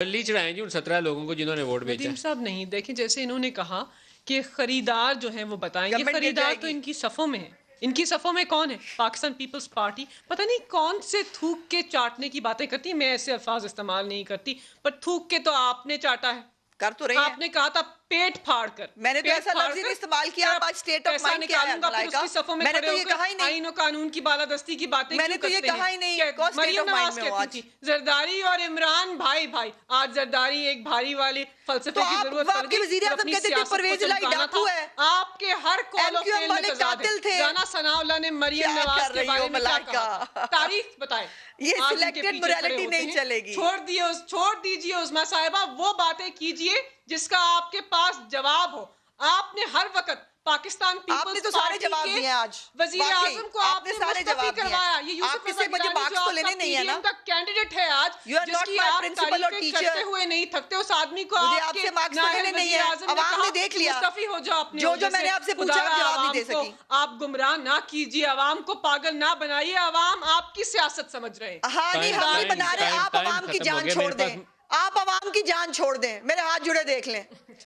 बल्ली चढ़ाएं जी उन 17 लोगों को जिन्होंने वोट बेचा। नदीम साहब नहीं, देखिए जैसे इन्होंने कहा कि खरीदार जो है वो बताएं, ये गवर्नमेंट गिर खरीदार तो जाएगी। इनकी सफ़ों में है। इनकी सफ़ों में कौन है? पाकिस्तान पीपल्स पार्टी। पता नहीं कौन से थूक के चाटने की बातें करती है। मैं ऐसे अल्फाज इस्तेमाल नहीं करती, पर थूक के तो आपने चाटा है। कर तो रही है। आपने कहा था पेट फाड़ कर। मैंने तो ऐसा लफ्ज ही नहीं इस्तेमाल किया। आप आज स्टेट ऑफ माइंड क्या है मलाइका? उसकी सफ़ों में मैंने खड़े तो ये होकर कहा ही नहीं। आईन और कानून की बालादस्ती की बातें मैंने क्यों तो ये करते कहा हैं? ही नहीं। क्या कौन state Maryam of mind Nawaz में हो कहती आज? थी जरदारी और इमरान भाई भाई। आज जरदारी एक भारी वाले फलसफे तो की आप जरूरत पड़ आपके गई। वजीर आजम अपनी कहते थे सियासत को परवेज लाई चमकाना डाकू था। है। आपके हर कॉल ऑफ MQM फेल में वाले तजाद है। कातिल थे। राना सनाउल्लाह ने मरियम क्या नवाज कर के रही बारे हो में क्या मलाइका? कहा? तारीख बताएं। ये आज इनके सिलेक्टेड पीछे खड़े मोरालिटी होते नहीं हैं। चलेगी। छोड़ दीजिए उस्मा साहिबा, वो बातें कीजिए जिसका आपके पास जवाब हो। आपने हर वक्त पाकिस्तान आपने पीपल्स तो सारे पार्टी जवाब के दिए आज। वजीर वाकई, आजम को आपने आपने सारे मुस्तफी जवाब दिए। करवाया। ये यूसुफ आपके रजा से मुझे गिलानी मार्क्स जो तो आपका लेने नहीं है ना। पीडीएम का कैंडिडेट है आज, You are not जिसकी my आप principal or तारीफें teacher। करते हुए नहीं थकते, उस आदमी को मुझे आपके आपसे मार्क्स तो नायब लेने नहीं वजीर है। आजम ने अवाम कहा ने देख लिया। मुस्तफी हो जाओ अपने जो ओहदे से। मैंने आपसे पूछा, खुदारा आप जवाब नहीं अवाम दे को सकी। आप गुमराह ना कीजिए, अवाम को पागल ना बनाइए। अवाम आपकी सियासत समझ रहे हैं। हाँ नहीं, हम नहीं बना रहे। आप अवाम की जान छोड़ दें। आप अवाम की जान छोड़ दें। मेरे हाथ जुड़े देख लें।